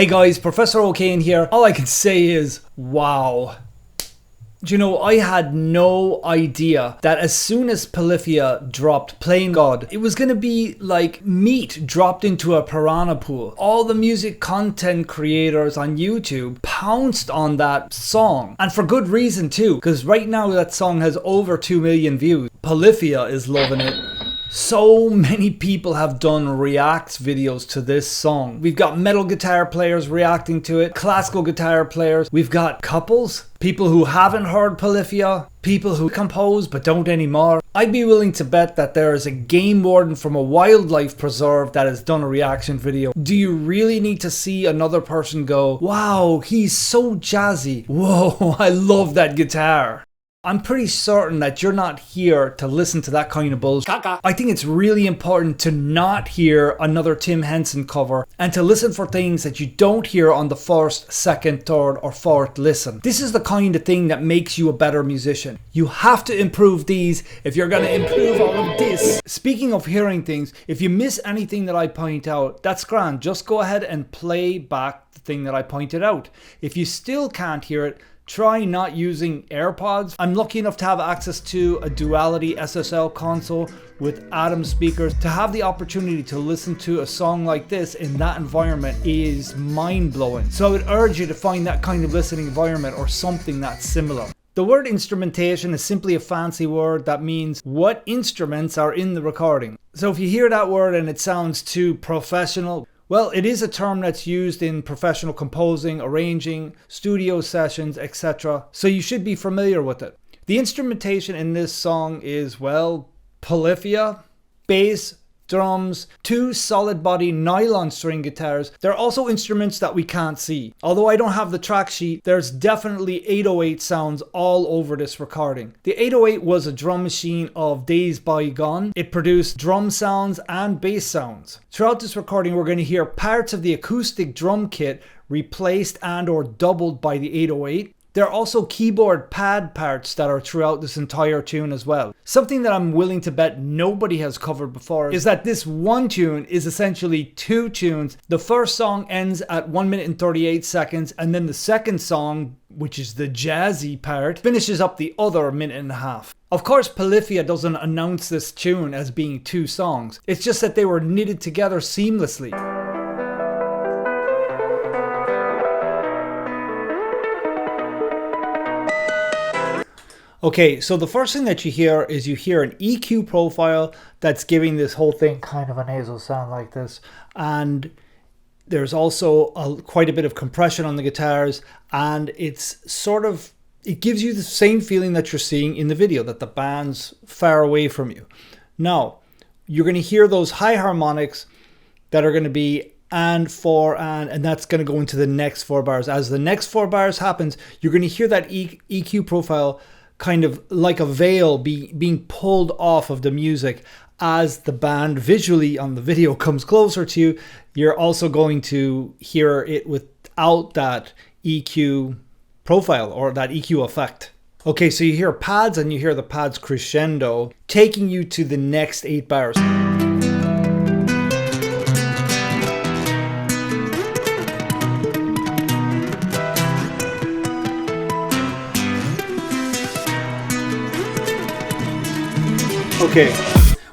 Hey guys, Professor OK in here. All I can say is, wow. Do you know, I had no idea that as soon as Polyphia dropped Plain God, it was going to be like meat dropped into a piranha pool. All the music content creators on YouTube pounced on that song. And for good reason too, because right now that song has over 2 million views. Polyphia is loving it. So many people have done react videos to this song. We've got metal guitar players reacting to it, classical guitar players. We've got couples, people who haven't heard Polyphia, people who compose but don't anymore. I'd be willing to bet that there is a game warden from a wildlife preserve that has done a reaction video. Do you really need to see another person go, wow, he's so jazzy. Whoa, I love that guitar. I'm pretty certain that you're not here to listen to that kind of bullshit. I think it's really important to not hear another Tim Hansen cover and to listen for things that you don't hear on the first, second, third or fourth listen. This is the kind of thing that makes you a better musician. You have to improve these if you're going to improve all of this. Speaking of hearing things, if you miss anything that I point out, that's grand. Just go ahead and play back the thing that I pointed out. If you still can't hear it, try not using AirPods. I'm lucky enough to have access to a Duality SSL console with Atom speakers. To have the opportunity to listen to a song like this in that environment is mind-blowing. So I would urge you to find that kind of listening environment or something that's similar. The word instrumentation is simply a fancy word that means what instruments are in the recording. So if you hear that word and it sounds too professional, well, it is a term that's used in professional composing, arranging, studio sessions, etc. So you should be familiar with it. The instrumentation in this song is, well, Polyphia, bass, drums, 2 solid body nylon string guitars. There are also instruments that we can't see. Although I don't have the track sheet, there's definitely 808 sounds all over this recording. The 808 was a drum machine of days bygone. It produced drum sounds and bass sounds. Throughout this recording, we're going to hear parts of the acoustic drum kit replaced and or doubled by the 808. There are also keyboard pad parts that are throughout this entire tune as well. Something that I'm willing to bet nobody has covered before is that this one tune is essentially 2 tunes. The first song ends at 1 minute and 38 seconds and then the second song, which is the jazzy part, finishes up the other minute and a half. Of course, Polyphia doesn't announce this tune as being 2 songs. It's just that they were knitted together seamlessly. Okay, so the first thing that you hear is you hear an EQ profile that's giving this whole thing kind of a nasal sound like this. And there's also quite a bit of compression on the guitars, and it's sort of, it gives you the same feeling that you're seeing in the video, that the band's far away from you. Now, you're going to hear those high harmonics that are going to be and for and that's going to go into the next 4 bars. As the next 4 bars happens, you're going to hear that EQ profile kind of like a veil being pulled off of the music as the band visually on the video comes closer to you. You're also going to hear it without that EQ profile or that EQ effect. Okay, so you hear pads and you hear the pads crescendo, taking you to the next 8 bars. Okay,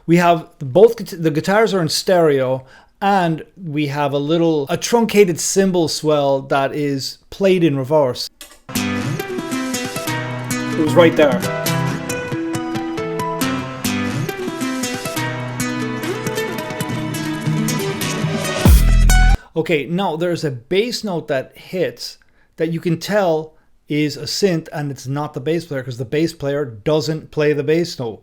we have the guitars are in stereo, and we have a truncated cymbal swell that is played in reverse. It was right there. Okay, now there's a bass note that hits that you can tell is a synth, and it's not the bass player because the bass player doesn't play the bass note.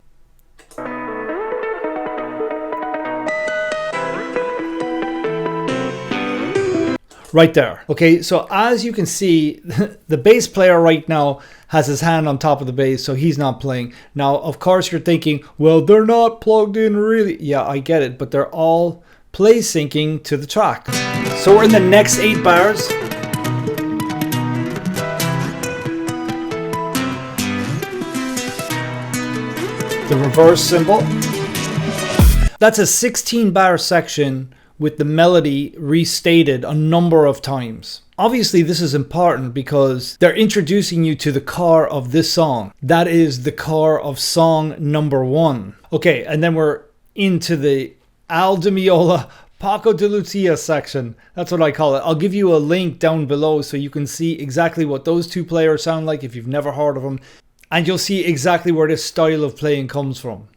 Right there. Okay, so as you can see, the bass player right now has his hand on top of the bass, so he's not playing. Now, of course, you're thinking, well, they're not plugged in really. Yeah, I get it, but they're all play syncing to the track. So we're in the next 8 bars. The reverse cymbal. That's a 16 bar section with the melody restated a number of times. Obviously, this is important because they're introducing you to the core of this song. That is the core of song number 1. Okay, and then we're into the Al Di Meola Paco de Lucia section. That's what I call it. I'll give you a link down below so you can see exactly what those two players sound like if you've never heard of them. And you'll see exactly where this style of playing comes from.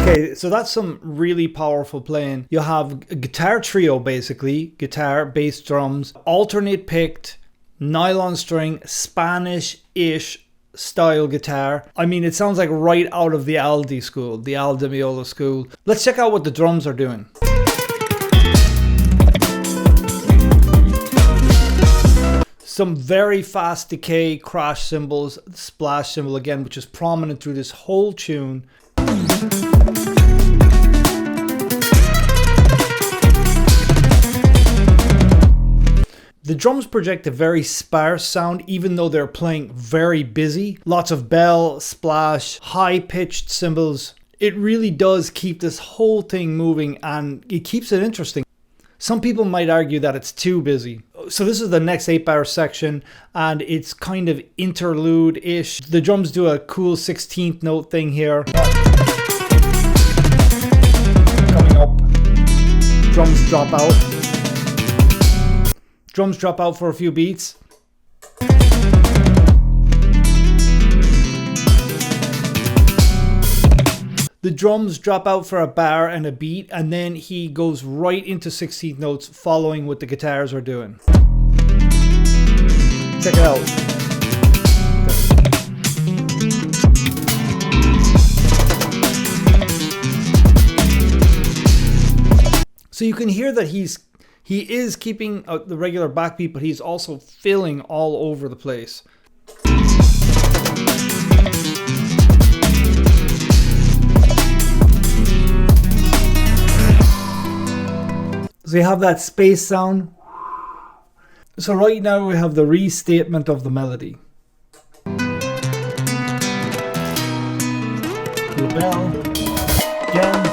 Okay, so that's some really powerful playing. You have a guitar trio basically, guitar, bass, drums, alternate picked, nylon string, Spanish-ish style guitar. I mean, it sounds like right out of the Aldi school, the Al Di Meola school. Let's check out what the drums are doing. Some very fast decay, crash cymbals, splash cymbal again, which is prominent through this whole tune. The drums project a very sparse sound even though they're playing very busy. Lots of bell, splash, high-pitched cymbals. It really does keep this whole thing moving and it keeps it interesting. Some people might argue that it's too busy. So this is the next 8-bar section and it's kind of interlude-ish. The drums do a cool 16th note thing here. Coming up. Drums drop out. Drums drop out for a few beats. The drums drop out for a bar and a beat, and then he goes right into 16th notes following what the guitars are doing. Check it out. So you can hear that he is keeping the regular backbeat, but he's also filling all over the place. So you have that space sound. So right now we have the restatement of the melody. The bell again.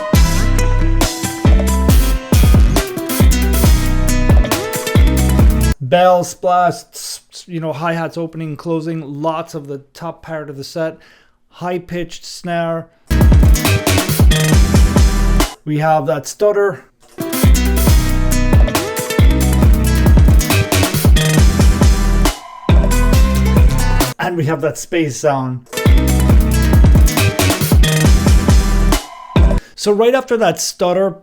Bell, splash, you know, hi-hats opening and closing, lots of the top part of the set, high-pitched snare. We have that stutter. And we have that space sound. So right after that stutter,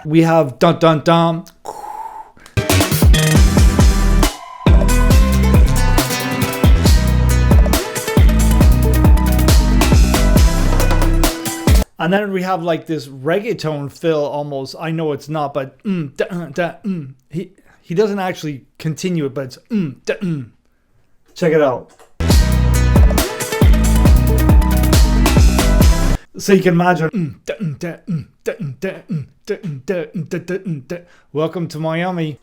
we have dun dun dun. And then we have like this reggaeton fill almost. I know it's not, but he doesn't actually continue it, but it's Check it out. So you can imagine. Welcome to Miami.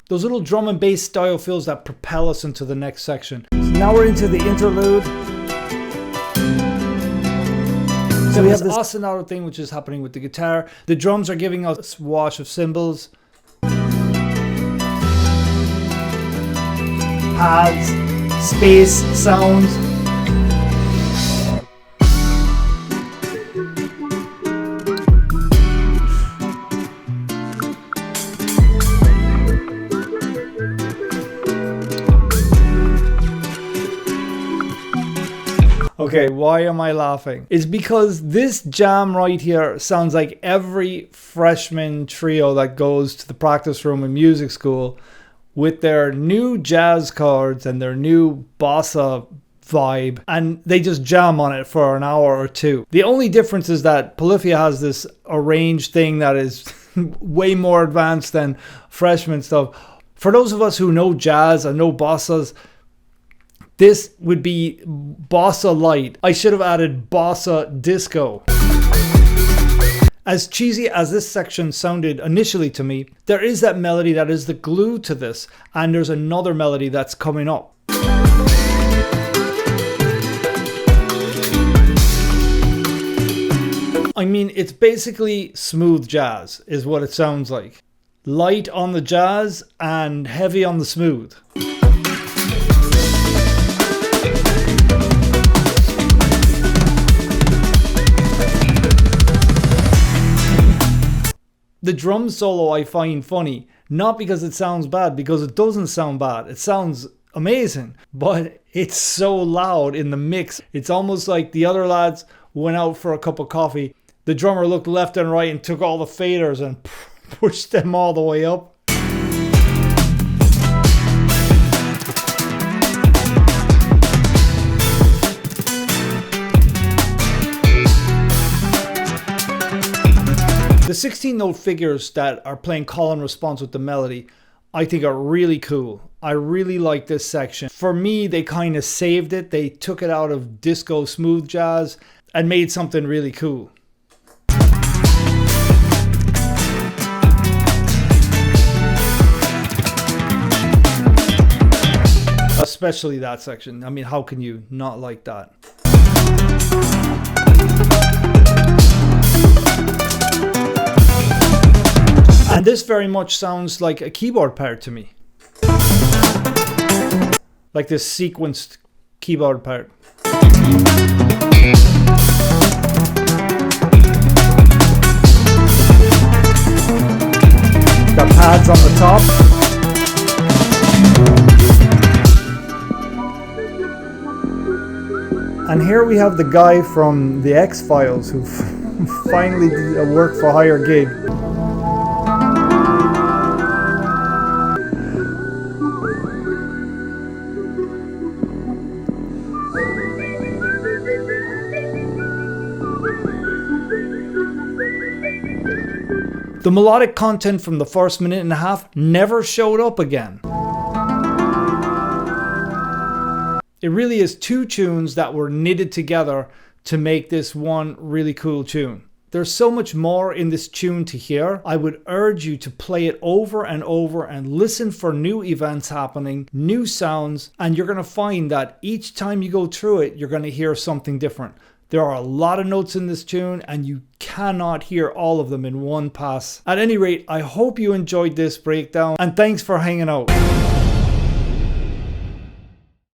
Those little drum and bass style fills that propel us into the next section. So now we're into the interlude. So we have this ostinato thing which is happening with the guitar. The drums are giving us a wash of cymbals. Pads, space, sounds. Okay, why am I laughing? It's because this jam right here sounds like every freshman trio that goes to the practice room in music school with their new jazz chords and their new bossa vibe, and they just jam on it for an hour or two. The only difference is that Polyphia has this arranged thing that is way more advanced than freshman stuff. For those of us who know jazz and know bossas, this would be bossa light. I should have added bossa disco. As cheesy as this section sounded initially to me, there is that melody that is the glue to this, and there's another melody that's coming up. I mean, it's basically smooth jazz is what it sounds like. Light on the jazz and heavy on the smooth. The drum solo I find funny, not because it sounds bad, because it doesn't sound bad. It sounds amazing, but it's so loud in the mix. It's almost like the other lads went out for a cup of coffee. The drummer looked left and right and took all the faders and pushed them all the way up. The 16-note figures that are playing call and response with the melody, I think are really cool. I really like this section. For me, they kind of saved it. They took it out of disco smooth jazz and made something really cool. Especially that section. I mean, how can you not like that? And this very much sounds like a keyboard part to me. Like this sequenced keyboard part. Got pads on the top. And here we have the guy from the X-Files who finally did a work for hire gig. The melodic content from the first minute and a half never showed up again. It really is two tunes that were knitted together to make this one really cool tune. There's so much more in this tune to hear. I would urge you to play it over and over and listen for new events happening, new sounds, and you're going to find that each time you go through it, you're going to hear something different. There are a lot of notes in this tune and you cannot hear all of them in one pass. At any rate, I hope you enjoyed this breakdown and thanks for hanging out.